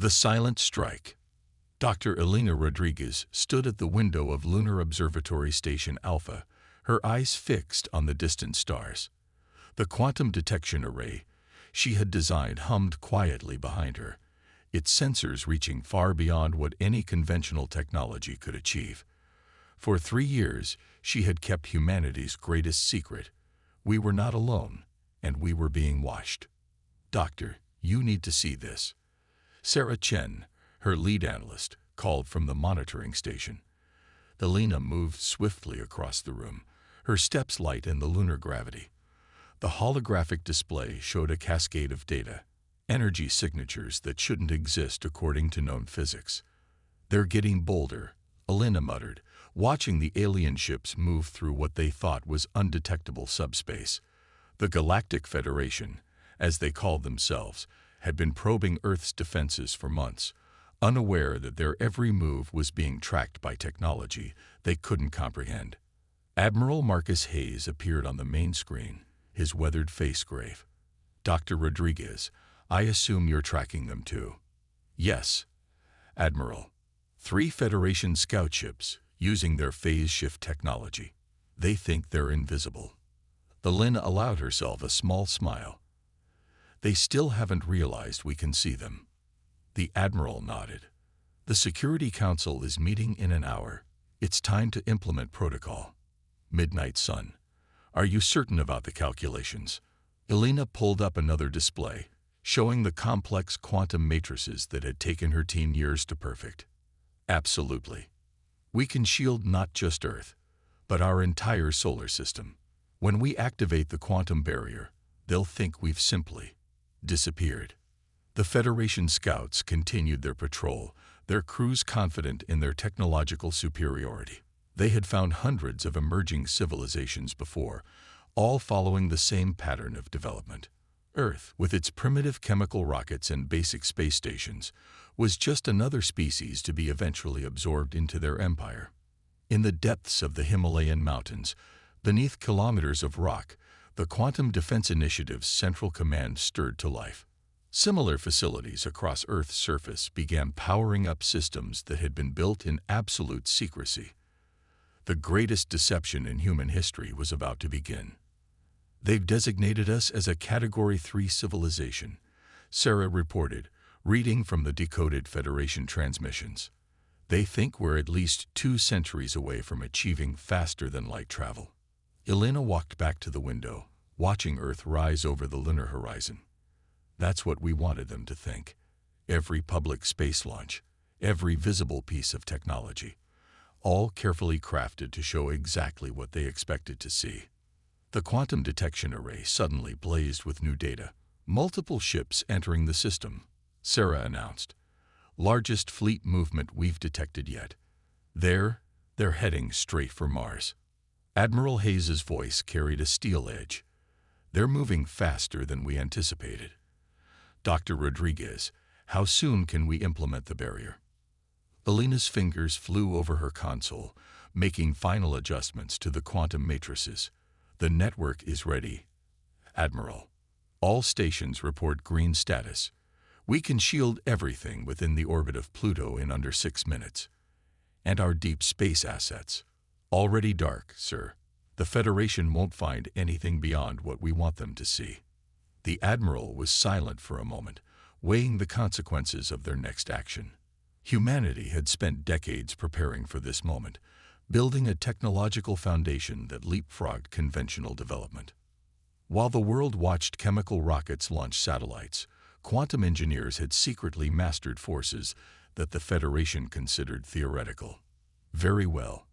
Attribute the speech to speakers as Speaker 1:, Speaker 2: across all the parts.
Speaker 1: The Silent Strike. Dr. Elena Rodriguez stood at the window of Lunar Observatory Station Alpha, her eyes fixed on the distant stars. The quantum detection array she had designed hummed quietly behind her, its sensors reaching far beyond what any conventional technology could achieve. For 3 years, she had kept humanity's greatest secret. We were not alone, and we were being watched. "Doctor, you need to see this." Sarah Chen, her lead analyst, called from the monitoring station. Elena moved swiftly across the room, her steps light in the lunar gravity. The holographic display showed a cascade of data, energy signatures that shouldn't exist according to known physics. "They're getting bolder," Elena muttered, watching the alien ships move through what they thought was undetectable subspace. The Galactic Federation, as they called themselves, had been probing Earth's defenses for months, unaware that their every move was being tracked by technology they couldn't comprehend. Admiral Marcus Hayes appeared on the main screen, his weathered face grave. "Dr. Rodriguez, I assume you're tracking them too." "Yes, Admiral. 3 Federation scout ships, using their phase shift technology. They think they're invisible." Elena allowed herself a small smile. "They still haven't realized we can see them." The Admiral nodded. "The Security Council is meeting in an hour. It's time to implement protocol." Midnight Sun. "Are you certain about the calculations?" Elena pulled up another display, showing the complex quantum matrices that had taken her team years to perfect. "Absolutely. We can shield not just Earth, but our entire solar system. When we activate the quantum barrier, they'll think we've simply disappeared." The Federation scouts continued their patrol, their crews confident in their technological superiority. They had found hundreds of emerging civilizations before, all following the same pattern of development. Earth, with its primitive chemical rockets and basic space stations, was just another species to be eventually absorbed into their empire. In the depths of the Himalayan mountains, beneath kilometers of rock, the Quantum Defense Initiative's Central Command stirred to life. Similar facilities across Earth's surface began powering up systems that had been built in absolute secrecy. The greatest deception in human history was about to begin. "They've designated us as a Category 3 civilization," Sarah reported, reading from the decoded Federation transmissions. "They think we're at least 2 centuries away from achieving faster-than-light travel." Elena walked back to the window, watching Earth rise over the lunar horizon. That's what we wanted them to think. Every public space launch, every visible piece of technology, all carefully crafted to show exactly what they expected to see. The quantum detection array suddenly blazed with new data. "Multiple ships entering the system," Sarah announced. "Largest fleet movement we've detected yet. They're heading straight for Mars." Admiral Hayes's voice carried a steel edge. "They're moving faster than we anticipated." "Dr. Rodriguez, how soon can we implement the barrier?" Elena's fingers flew over her console, making final adjustments to the quantum matrices. "The network is ready, Admiral. All stations report green status. We can shield everything within the orbit of Pluto in under 6 minutes. And our deep space assets. Already dark, sir. The Federation won't find anything beyond what we want them to see." The Admiral was silent for a moment, weighing the consequences of their next action. Humanity had spent decades preparing for this moment, building a technological foundation that leapfrogged conventional development. While the world watched chemical rockets launch satellites, quantum engineers had secretly mastered forces that the Federation considered theoretical. "Very well.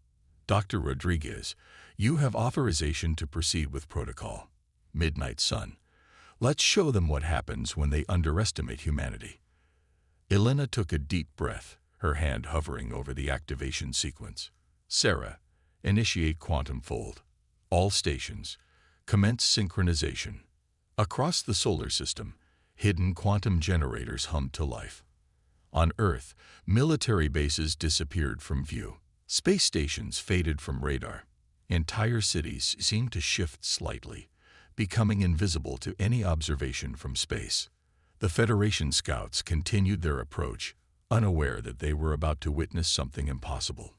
Speaker 1: Dr. Rodriguez, you have authorization to proceed with protocol." Midnight Sun. "Let's show them what happens when they underestimate humanity." Elena took a deep breath, her hand hovering over the activation sequence. "Sarah, initiate quantum fold. All stations, commence synchronization." Across the solar system, hidden quantum generators hummed to life. On Earth, military bases disappeared from view. Space stations faded from radar. Entire cities seemed to shift slightly, becoming invisible to any observation from space. The Federation scouts continued their approach, unaware that they were about to witness something impossible.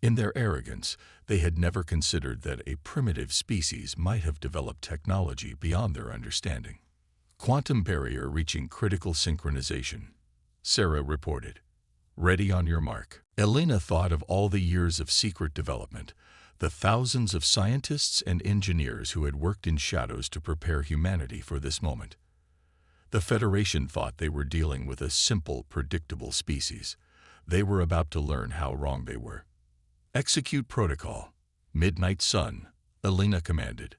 Speaker 1: In their arrogance, they had never considered that a primitive species might have developed technology beyond their understanding. Quantum barrier reaching critical synchronization, Sarah reported. Ready on your mark. Elena thought of all the years of secret development, the thousands of scientists and engineers who had worked in shadows to prepare humanity for this moment. The Federation thought they were dealing with a simple, predictable species. They were about to learn how wrong they were. Execute protocol. Midnight Sun, Elena commanded.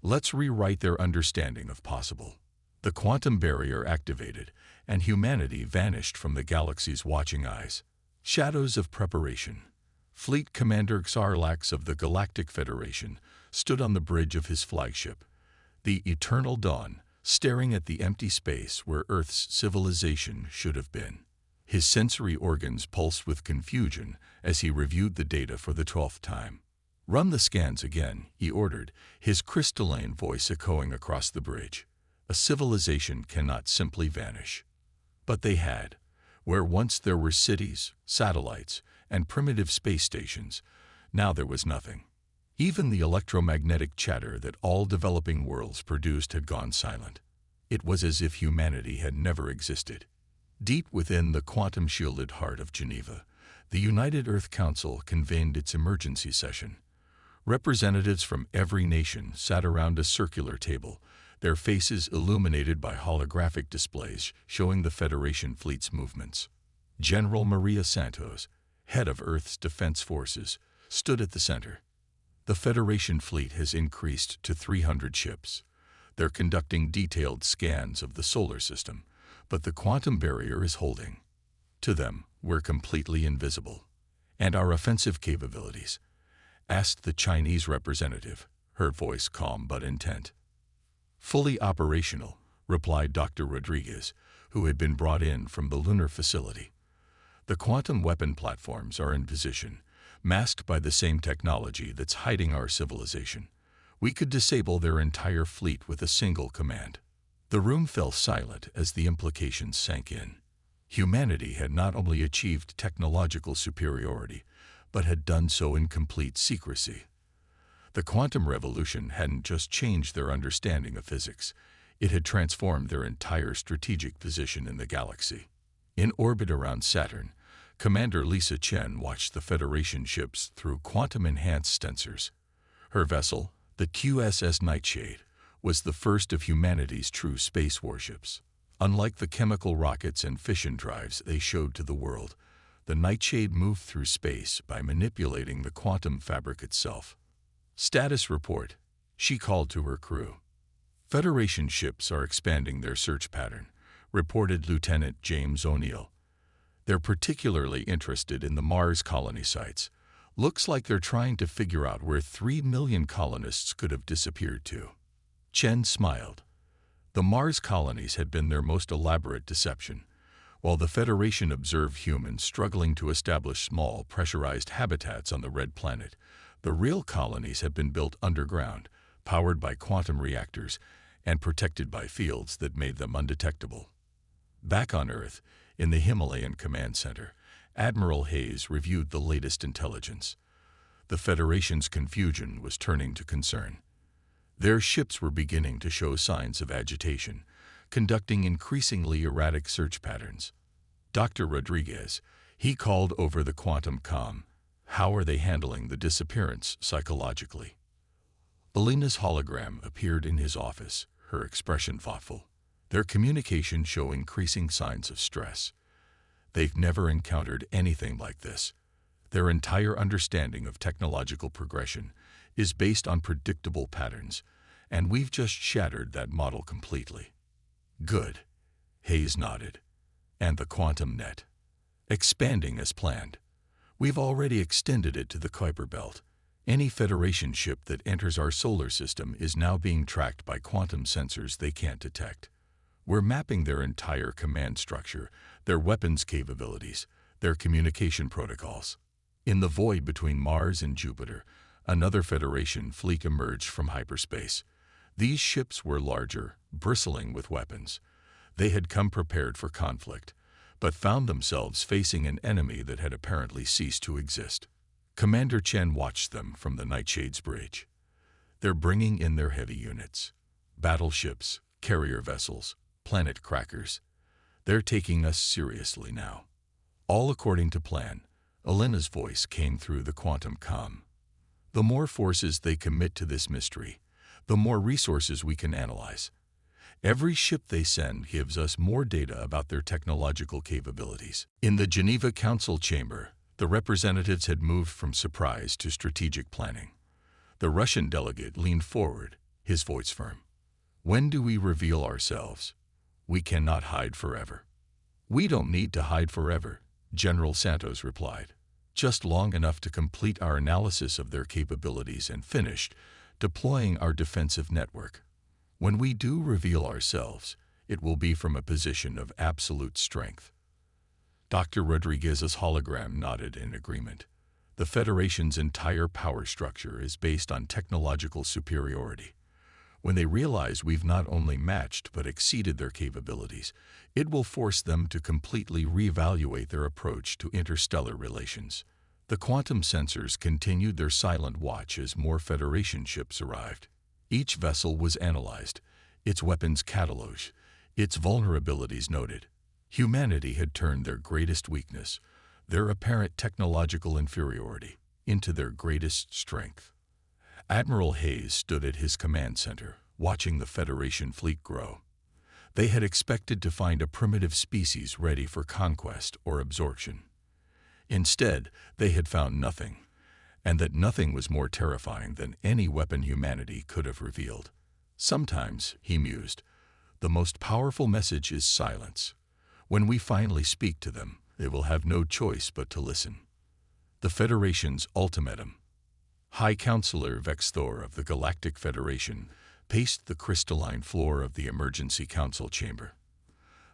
Speaker 1: Let's rewrite their understanding of possible. The quantum barrier activated, and humanity vanished from the galaxy's watching eyes. Shadows of preparation. Fleet Commander Xarlax of the Galactic Federation stood on the bridge of his flagship, the Eternal Dawn, staring at the empty space where Earth's civilization should have been. His sensory organs pulsed with confusion as he reviewed the data for the 12th time. Run the scans again, he ordered, his crystalline voice echoing across the bridge. A civilization cannot simply vanish. But they had. Where once there were cities, satellites, and primitive space stations, now there was nothing. Even the electromagnetic chatter that all developing worlds produced had gone silent. It was as if humanity had never existed. Deep within the quantum-shielded heart of Geneva, the United Earth Council convened its emergency session. Representatives from every nation sat around a circular table, their faces illuminated by holographic displays showing the Federation fleet's movements. General Maria Santos, head of Earth's defense forces, stood at the center. The Federation fleet has increased to 300 ships. They're conducting detailed scans of the solar system, but the quantum barrier is holding. To them, we're completely invisible. And our offensive capabilities? Asked the Chinese representative, her voice calm but intent. Fully operational, replied Dr. Rodriguez, who had been brought in from the lunar facility. The quantum weapon platforms are in position, masked by the same technology that's hiding our civilization. We could disable their entire fleet with a single command. The room fell silent as the implications sank in. Humanity had not only achieved technological superiority, but had done so in complete secrecy. The quantum revolution hadn't just changed their understanding of physics, it had transformed their entire strategic position in the galaxy. In orbit around Saturn, Commander Lisa Chen watched the Federation ships through quantum-enhanced sensors. Her vessel, the QSS Nightshade, was the first of humanity's true space warships. Unlike the chemical rockets and fission drives they showed to the world, the Nightshade moved through space by manipulating the quantum fabric itself. Status report, she called to her crew. Federation ships are expanding their search pattern, reported Lieutenant James O'Neill. They're particularly interested in the Mars colony sites. Looks like they're trying to figure out where 3 million colonists could have disappeared to. Chen smiled. The Mars colonies had been their most elaborate deception. While the Federation observed humans struggling to establish small, pressurized habitats on the Red Planet, the real colonies had been built underground, powered by quantum reactors, and protected by fields that made them undetectable. Back on Earth, in the Himalayan Command Center, Admiral Hayes reviewed the latest intelligence. The Federation's confusion was turning to concern. Their ships were beginning to show signs of agitation, conducting increasingly erratic search patterns. Dr. Rodriguez, he called over the quantum comm. How are they handling the disappearance psychologically? Elena's hologram appeared in his office, her expression thoughtful. Their communication show increasing signs of stress. They've never encountered anything like this. Their entire understanding of technological progression is based on predictable patterns, and we've just shattered that model completely. Good. Hayes nodded. And the quantum net? Expanding as planned. We've already extended it to the Kuiper Belt. Any Federation ship that enters our solar system is now being tracked by quantum sensors they can't detect. We're mapping their entire command structure, their weapons capabilities, their communication protocols. In the void between Mars and Jupiter, another Federation fleet emerged from hyperspace. These ships were larger, bristling with weapons. They had come prepared for conflict, but found themselves facing an enemy that had apparently ceased to exist. Commander Chen watched them from the Nightshade's bridge. They're bringing in their heavy units. Battleships, carrier vessels, planet crackers. They're taking us seriously now. All according to plan. Elena's voice came through the quantum comm. The more forces they commit to this mystery, the more resources we can analyze. Every ship they send gives us more data about their technological capabilities. In the Geneva Council chamber, the representatives had moved from surprise to strategic planning. The Russian delegate leaned forward, his voice firm. When do we reveal ourselves? We cannot hide forever. We don't need to hide forever, General Santos replied. Just long enough to complete our analysis of their capabilities and finish deploying our defensive network. When we do reveal ourselves, it will be from a position of absolute strength. Dr. Rodriguez's hologram nodded in agreement. The Federation's entire power structure is based on technological superiority. When they realize we've not only matched but exceeded their capabilities, it will force them to completely reevaluate their approach to interstellar relations. The quantum sensors continued their silent watch as more Federation ships arrived. Each vessel was analyzed, its weapons cataloged, its vulnerabilities noted. Humanity had turned their greatest weakness, their apparent technological inferiority, into their greatest strength. Admiral Hayes stood at his command center, watching the Federation fleet grow. They had expected to find a primitive species ready for conquest or absorption. Instead, they had found nothing, and that nothing was more terrifying than any weapon humanity could have revealed. Sometimes, he mused, the most powerful message is silence. When we finally speak to them, they will have no choice but to listen. The Federation's ultimatum. High Counselor Vexthor of the Galactic Federation paced the crystalline floor of the Emergency Council chamber.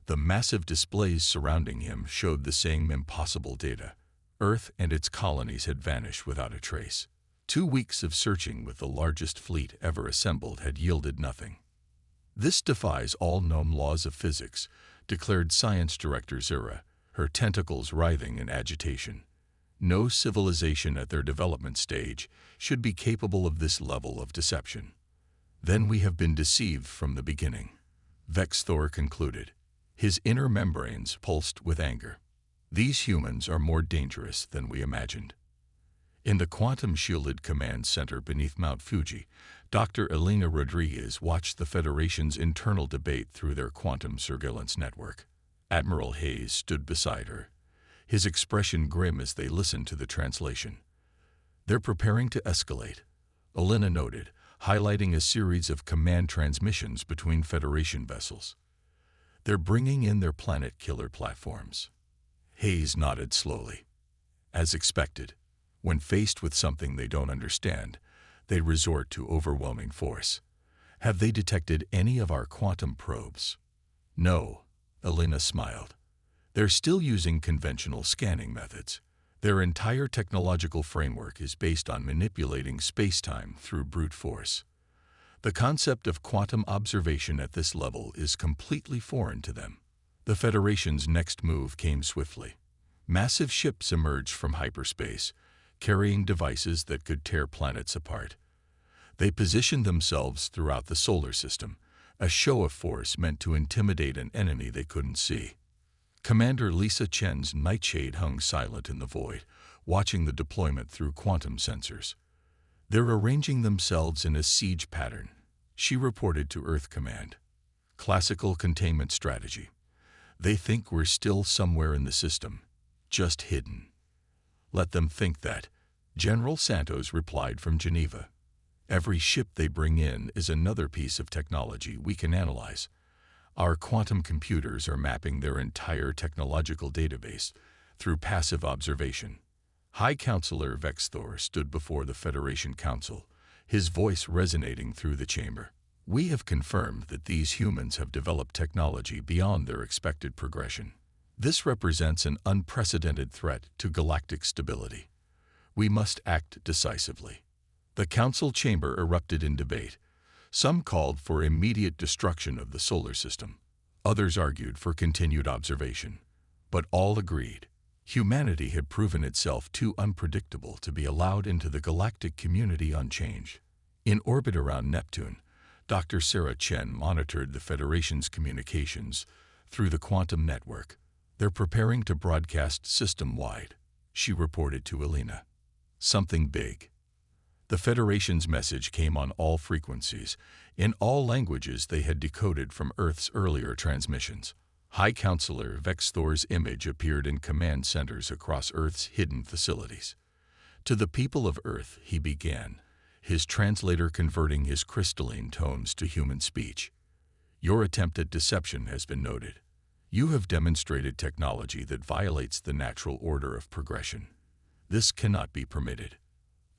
Speaker 1: The massive displays surrounding him showed the same impossible data. Earth and its colonies had vanished without a trace. 2 weeks of searching with the largest fleet ever assembled had yielded nothing. This defies all known laws of physics, declared Science Director Zira, her tentacles writhing in agitation. No civilization at their development stage should be capable of this level of deception. Then we have been deceived from the beginning, Vexthor concluded. His inner membranes pulsed with anger. These humans are more dangerous than we imagined. In the quantum-shielded command center beneath Mount Fuji, Dr. Elena Rodriguez watched the Federation's internal debate through their quantum surveillance network. Admiral Hayes stood beside her, his expression grim as they listened to the translation. They're preparing to escalate, Elena noted, highlighting a series of command transmissions between Federation vessels. They're bringing in their planet-killer platforms. Hayes nodded slowly. As expected, when faced with something they don't understand, they resort to overwhelming force. Have they detected any of our quantum probes? No, Elena smiled. They're still using conventional scanning methods. Their entire technological framework is based on manipulating space-time through brute force. The concept of quantum observation at this level is completely foreign to them. The Federation's next move came swiftly. Massive ships emerged from hyperspace, carrying devices that could tear planets apart. They positioned themselves throughout the solar system, a show of force meant to intimidate an enemy they couldn't see. Commander Lisa Chen's Nightshade hung silent in the void, watching the deployment through quantum sensors. They're arranging themselves in a siege pattern, she reported to Earth Command. Classical containment strategy. They think we're still somewhere in the system, just hidden. Let them think that, General Santos replied from Geneva. Every ship they bring in is another piece of technology we can analyze. Our quantum computers are mapping their entire technological database through passive observation. High Counselor Vexthor stood before the Federation Council, his voice resonating through the chamber. We have confirmed that these humans have developed technology beyond their expected progression. This represents an unprecedented threat to galactic stability. We must act decisively. The council chamber erupted in debate. Some called for immediate destruction of the solar system. Others argued for continued observation, but all agreed humanity had proven itself too unpredictable to be allowed into the galactic community unchanged. In orbit around Neptune, Dr. Sarah Chen monitored the Federation's communications through the quantum network. "They're preparing to broadcast system-wide," she reported to Elena. "Something big." The Federation's message came on all frequencies, in all languages they had decoded from Earth's earlier transmissions. High Counselor Vexthor's image appeared in command centers across Earth's hidden facilities. To the people of Earth, he began, his translator converting his crystalline tones to human speech. "Your attempt at deception has been noted. You have demonstrated technology that violates the natural order of progression. This cannot be permitted."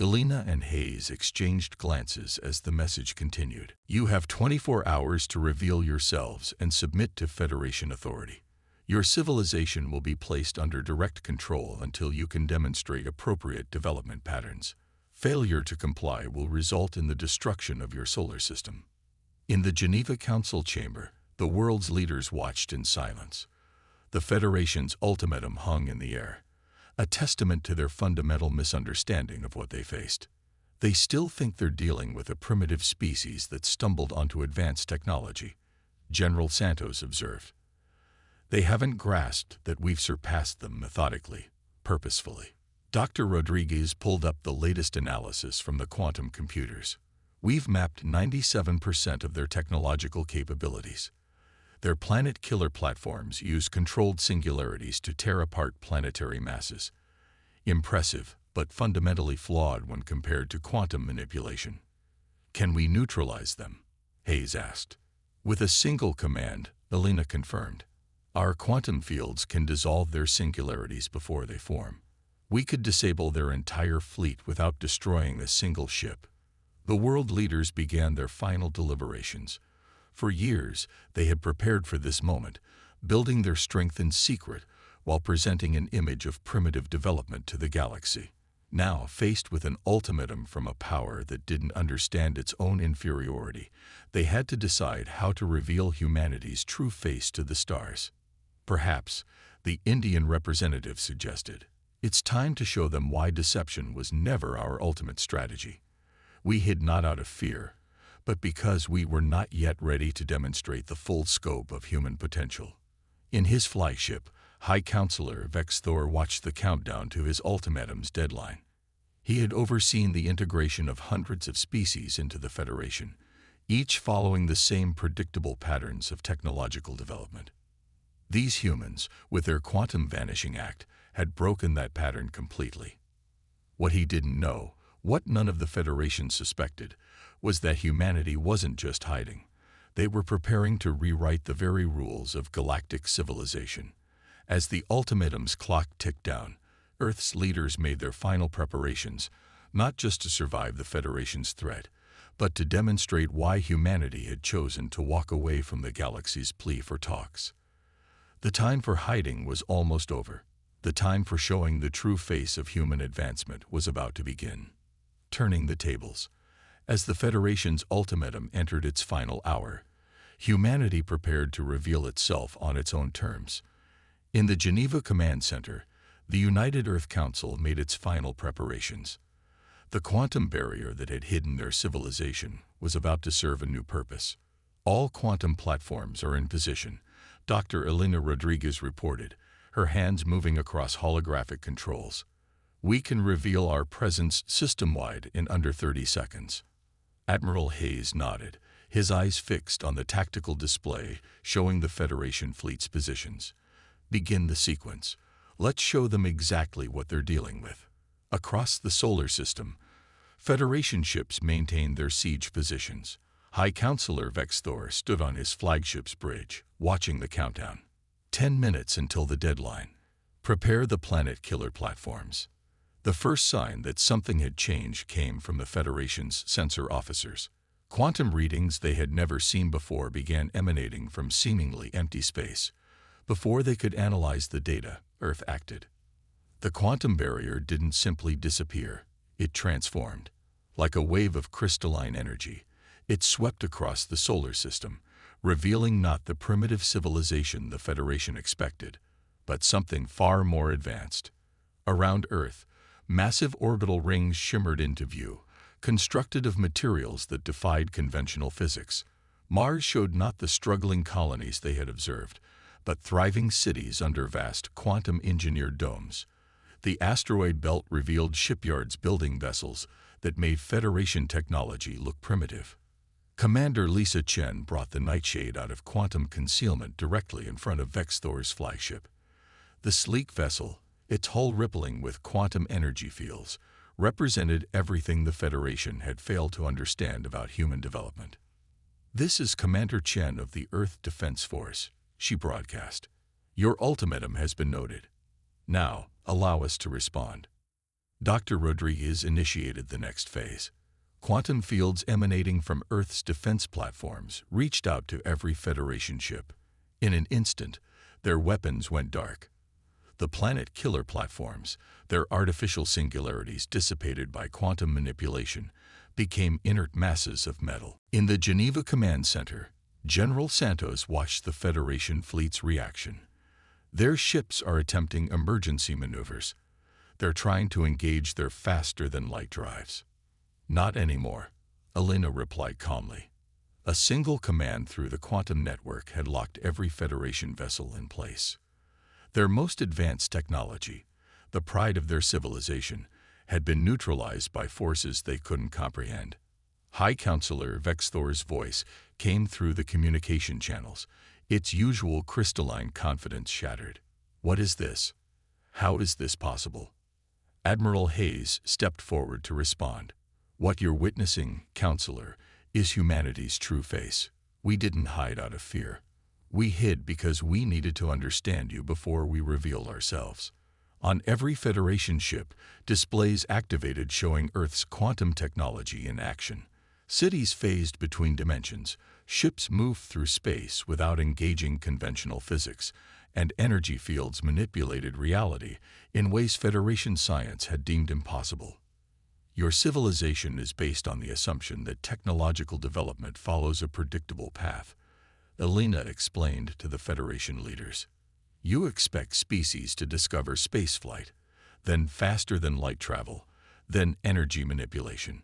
Speaker 1: Elena and Hayes exchanged glances as the message continued. "You have 24 hours to reveal yourselves and submit to Federation authority. Your civilization will be placed under direct control until you can demonstrate appropriate development patterns. Failure to comply will result in the destruction of your solar system." In the Geneva Council chamber, the world's leaders watched in silence. The Federation's ultimatum hung in the air, a testament to their fundamental misunderstanding of what they faced. "They still think they're dealing with a primitive species that stumbled onto advanced technology," General Santos observed. "They haven't grasped that we've surpassed them methodically, purposefully." Dr. Rodriguez pulled up the latest analysis from the quantum computers. "We've mapped 97% of their technological capabilities. Their planet-killer platforms use controlled singularities to tear apart planetary masses. Impressive, but fundamentally flawed when compared to quantum manipulation." "Can we neutralize them?" Hayes asked. "With a single command," Elena confirmed. "Our quantum fields can dissolve their singularities before they form. We could disable their entire fleet without destroying a single ship." The world leaders began their final deliberations. For years, they had prepared for this moment, building their strength in secret while presenting an image of primitive development to the galaxy. Now, faced with an ultimatum from a power that didn't understand its own inferiority, they had to decide how to reveal humanity's true face to the stars. Perhaps, the Indian representative suggested, "It's time to show them why deception was never our ultimate strategy. We hid not out of fear, but because we were not yet ready to demonstrate the full scope of human potential." In his flagship, High Counselor Vexthor watched the countdown to his ultimatum's deadline. He had overseen the integration of hundreds of species into the Federation, each following the same predictable patterns of technological development. These humans, with their quantum vanishing act, had broken that pattern completely. What he didn't know, what none of the Federation suspected, was that humanity wasn't just hiding. They were preparing to rewrite the very rules of galactic civilization. As the ultimatum's clock ticked down, Earth's leaders made their final preparations, not just to survive the Federation's threat, but to demonstrate why humanity had chosen to walk away from the galaxy's plea for talks. The time for hiding was almost over. The time for showing the true face of human advancement was about to begin. Turning the tables. As the Federation's ultimatum entered its final hour, humanity prepared to reveal itself on its own terms. In the Geneva Command Center, the United Earth Council made its final preparations. The quantum barrier that had hidden their civilization was about to serve a new purpose. "All quantum platforms are in position," Dr. Elena Rodriguez reported, her hands moving across holographic controls. "We can reveal our presence system-wide in under 30 seconds. Admiral Hayes nodded, his eyes fixed on the tactical display showing the Federation fleet's positions. "Begin the sequence. Let's show them exactly what they're dealing with." Across the solar system, Federation ships maintained their siege positions. High Counselor Vexthor stood on his flagship's bridge, watching the countdown. 10 minutes until the deadline. Prepare the planet-killer platforms. The first sign that something had changed came from the Federation's sensor officers. Quantum readings they had never seen before began emanating from seemingly empty space. Before they could analyze the data, Earth acted. The quantum barrier didn't simply disappear, it transformed. Like a wave of crystalline energy, it swept across the solar system, revealing not the primitive civilization the Federation expected, but something far more advanced. Around Earth, massive orbital rings shimmered into view, constructed of materials that defied conventional physics. Mars showed not the struggling colonies they had observed, but thriving cities under vast quantum-engineered domes. The asteroid belt revealed shipyards building vessels that made Federation technology look primitive. Commander Lisa Chen brought the Nightshade out of quantum concealment directly in front of Vex Thor's flagship. The sleek vessel, its hull rippling with quantum energy fields, represented everything the Federation had failed to understand about human development. "This is Commander Chen of the Earth Defense Force," she broadcast. "Your ultimatum has been noted. Now, allow us to respond." Dr. Rodriguez initiated the next phase. Quantum fields emanating from Earth's defense platforms reached out to every Federation ship. In an instant, their weapons went dark. The planet killer platforms, their artificial singularities dissipated by quantum manipulation, became inert masses of metal. In the Geneva Command Center, General Santos watched the Federation fleet's reaction. Their ships are attempting emergency maneuvers. They're trying to engage their faster-than-light drives. "Not anymore," Elena replied calmly. A single command through the quantum network had locked every Federation vessel in place. Their most advanced technology, the pride of their civilization, had been neutralized by forces they couldn't comprehend. High Counselor Vex Thor's voice came through the communication channels, its usual crystalline confidence shattered. "What is this? How is this possible?" Admiral Hayes stepped forward to respond. "What you're witnessing, Counselor, is humanity's true face. We didn't hide out of fear. We hid because we needed to understand you before we revealed ourselves." On every Federation ship, displays activated showing Earth's quantum technology in action. Cities phased between dimensions, ships moved through space without engaging conventional physics, and energy fields manipulated reality in ways Federation science had deemed impossible. "Your civilization is based on the assumption that technological development follows a predictable path," Elena explained to the Federation leaders. "You expect species to discover spaceflight, then faster-than-light travel, then energy manipulation.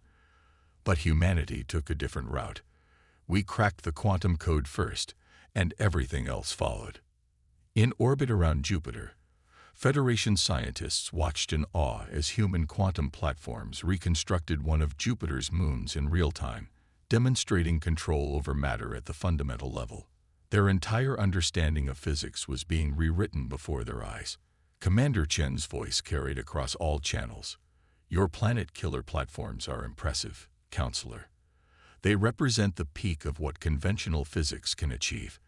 Speaker 1: But humanity took a different route. We cracked the quantum code first, and everything else followed." In orbit around Jupiter, Federation scientists watched in awe as human quantum platforms reconstructed one of Jupiter's moons in real time, demonstrating control over matter at the fundamental level. Their entire understanding of physics was being rewritten before their eyes. Commander Chen's voice carried across all channels. "Your planet killer platforms are impressive, Counselor. They represent the peak of what conventional physics can achieve.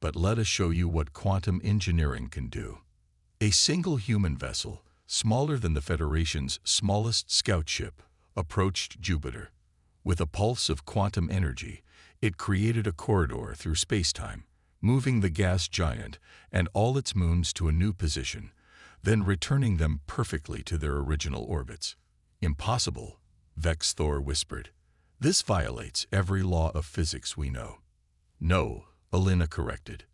Speaker 1: But let us show you what quantum engineering can do." A single human vessel, smaller than the Federation's smallest scout ship, approached Jupiter. With a pulse of quantum energy, it created a corridor through space-time, moving the gas giant and all its moons to a new position, then returning them perfectly to their original orbits. "Impossible," Vex Thor whispered. "This violates every law of physics we know." "No," Elena corrected.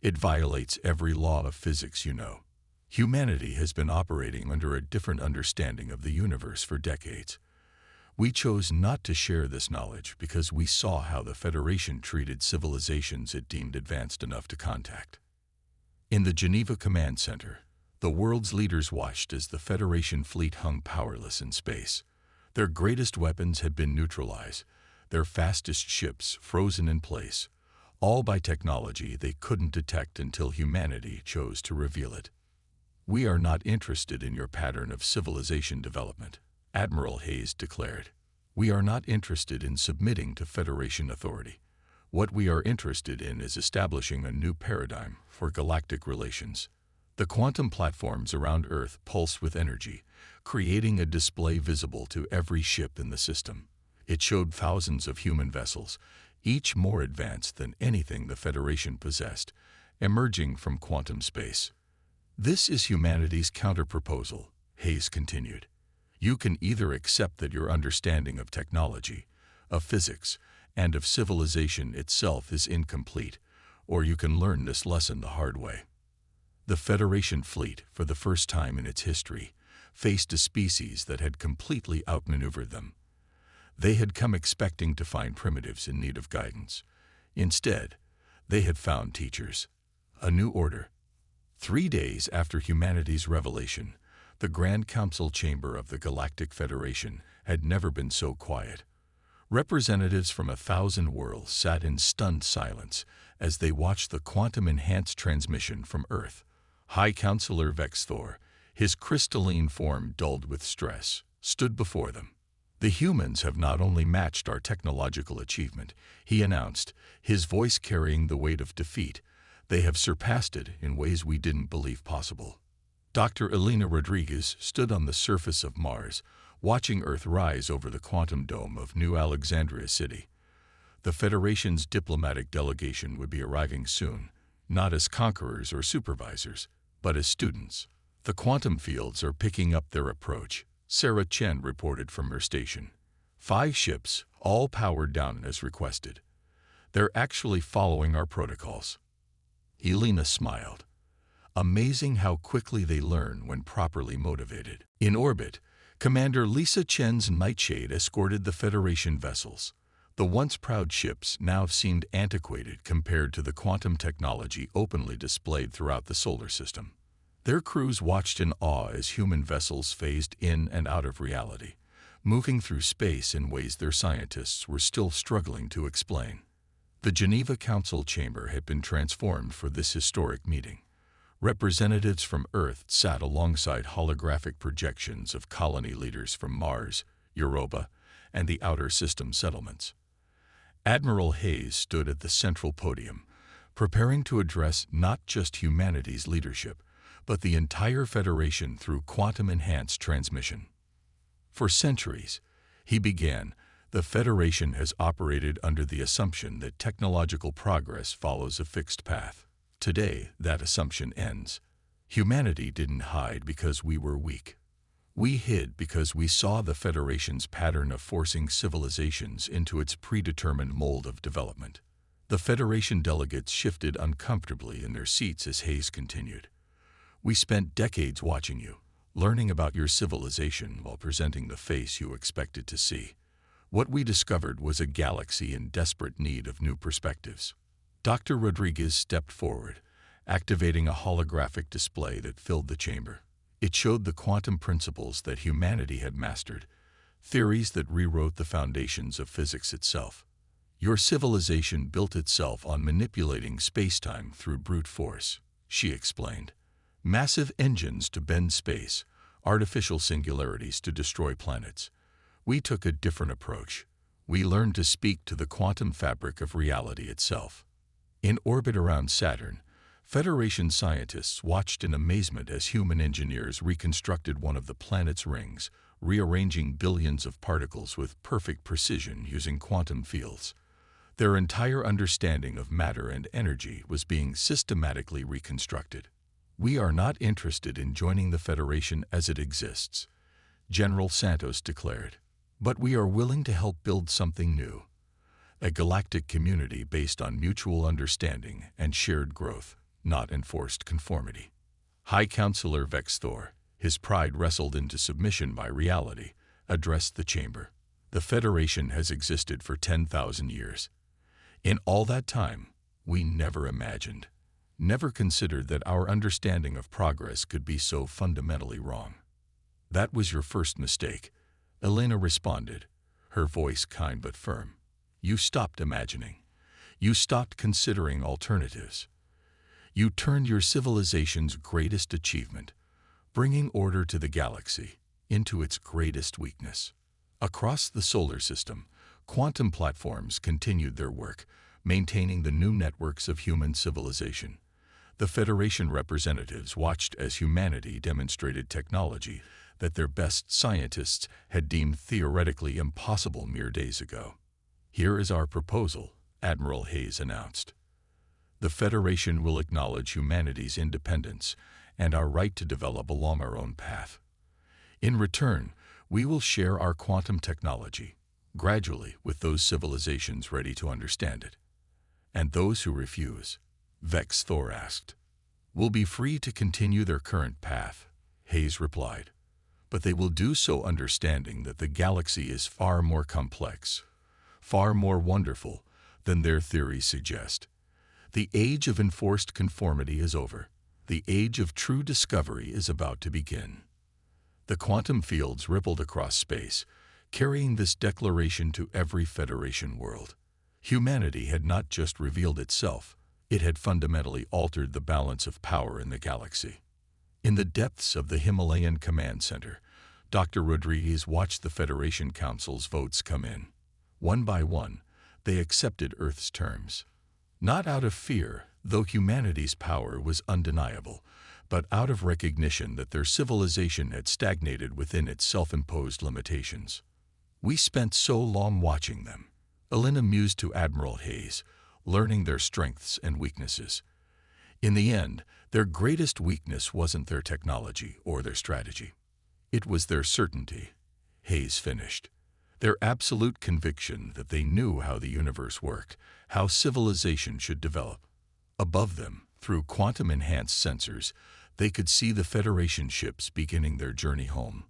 Speaker 1: "It violates every law of physics you know. Humanity has been operating under a different understanding of the universe for decades. We chose not to share this knowledge because we saw how the Federation treated civilizations it deemed advanced enough to contact." In the Geneva Command Center, the world's leaders watched as the Federation fleet hung powerless in space. Their greatest weapons had been neutralized, their fastest ships frozen in place, all by technology they couldn't detect until humanity chose to reveal it. "We are not interested in your pattern of civilization development," Admiral Hayes declared. "We are not interested in submitting to Federation authority. What we are interested in is establishing a new paradigm for galactic relations." The quantum platforms around Earth pulsed with energy, creating a display visible to every ship in the system. It showed thousands of human vessels, each more advanced than anything the Federation possessed, emerging from quantum space. "This is humanity's counterproposal," Hayes continued. "You can either accept that your understanding of technology, of physics, and if civilization itself is incomplete, or you can learn this lesson the hard way. The Federation fleet, for the first time in its history, faced a species that had completely outmaneuvered them. They had come expecting to find primitives in need of guidance. Instead, they had found teachers, a new order. 3 days after humanity's revelation, the Grand Council chamber of the Galactic Federation had never been so quiet. Representatives from 1,000 worlds sat in stunned silence as they watched the quantum-enhanced transmission from Earth. High Counselor Vexthor, his crystalline form dulled with stress, stood before them. "The humans have not only matched our technological achievement," he announced, his voice carrying the weight of defeat. "They have surpassed it in ways we didn't believe possible." Dr. Elena Rodriguez stood on the surface of Mars, watching Earth rise over the quantum dome of New Alexandria City. The Federation's diplomatic delegation would be arriving soon, not as conquerors or supervisors, but as students. "The quantum fields are picking up their approach," Sarah Chen reported from her station. 5 ships, all powered down as requested. "They're actually following our protocols." Elena smiled. Amazing how quickly they learn when properly motivated. In orbit, Commander Lisa Chen's Nightshade escorted the Federation vessels. The once proud ships now seemed antiquated compared to the quantum technology openly displayed throughout the solar system. Their crews watched in awe as human vessels phased in and out of reality, moving through space in ways their scientists were still struggling to explain. The Geneva Council chamber had been transformed for this historic meeting. Representatives from Earth sat alongside holographic projections of colony leaders from Mars, Europa, and the outer system settlements. Admiral Hayes stood at the central podium, preparing to address not just humanity's leadership, but the entire Federation through quantum-enhanced transmission. "For centuries," he began, "the Federation has operated under the assumption that technological progress follows a fixed path. Today, that assumption ends. Humanity didn't hide because we were weak. We hid because we saw the Federation's pattern of forcing civilizations into its predetermined mold of development." The Federation delegates shifted uncomfortably in their seats as Hayes continued. "We spent decades watching you, learning about your civilization while presenting the face you expected to see. What we discovered was a galaxy in desperate need of new perspectives." Dr. Rodriguez stepped forward, activating a holographic display that filled the chamber. It showed the quantum principles that humanity had mastered, theories that rewrote the foundations of physics itself. "Your civilization built itself on manipulating space-time through brute force," she explained. "Massive engines to bend space, artificial singularities to destroy planets. We took a different approach. We learned to speak to the quantum fabric of reality itself." In orbit around Saturn, Federation scientists watched in amazement as human engineers reconstructed one of the planet's rings, rearranging billions of particles with perfect precision using quantum fields. Their entire understanding of matter and energy was being systematically reconstructed. "We are not interested in joining the Federation as it exists," General Santos declared, "but we are willing to help build something new. A galactic community based on mutual understanding and shared growth, not enforced conformity." High Counselor Vexthor, his pride wrestled into submission by reality, addressed the chamber. "The Federation has existed for 10,000 years. In all that time, we never imagined, never considered that our understanding of progress could be so fundamentally wrong." "That was your first mistake," Elena responded, her voice kind but firm. "You stopped imagining. You stopped considering alternatives. You turned your civilization's greatest achievement, bringing order to the galaxy, into its greatest weakness." Across the solar system, quantum platforms continued their work, maintaining the new networks of human civilization. The Federation representatives watched as humanity demonstrated technology that their best scientists had deemed theoretically impossible mere days ago. "Here is our proposal," Admiral Hayes announced. "The Federation will acknowledge humanity's independence and our right to develop along our own path. In return, we will share our quantum technology. gradually with those civilizations ready to understand it. And those who refuse, Vex Thor asked, will be free to continue their current path, Hayes replied. But they will do so understanding that the galaxy is far more complex, far more wonderful than their theories suggest. The age of enforced conformity is over. The age of true discovery is about to begin. The quantum fields rippled across space, carrying this declaration to every Federation world. Humanity had not just revealed itself, it had fundamentally altered the balance of power in the galaxy. In the depths of the Himalayan Command Center, Dr. Rodriguez watched the Federation Council's votes come in. One by one, they accepted Earth's terms. Not out of fear, though humanity's power was undeniable, but out of recognition that their civilization had stagnated within its self-imposed limitations. We spent so long watching them, Elena mused to Admiral Hayes, learning their strengths and weaknesses. In the end, their greatest weakness wasn't their technology or their strategy. It was their certainty, Hayes finished. Their absolute conviction that they knew how the universe worked, how civilization should develop. Above them, through quantum-enhanced sensors, they could see the Federation ships beginning their journey home.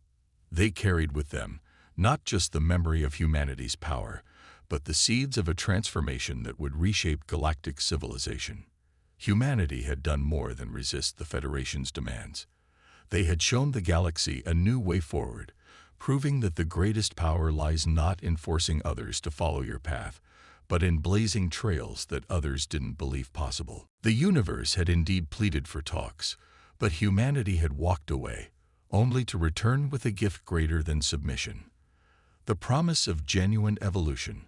Speaker 1: They carried with them not just the memory of humanity's power, but the seeds of a transformation that would reshape galactic civilization. Humanity had done more than resist the Federation's demands. They had shown the galaxy a new way forward, proving that the greatest power lies not in forcing others to follow your path, but in blazing trails that others didn't believe possible. The universe had indeed pleaded for talks, but humanity had walked away, only to return with a gift greater than submission. The promise of genuine evolution,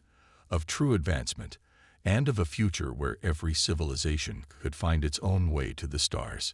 Speaker 1: of true advancement, and of a future where every civilization could find its own way to the stars.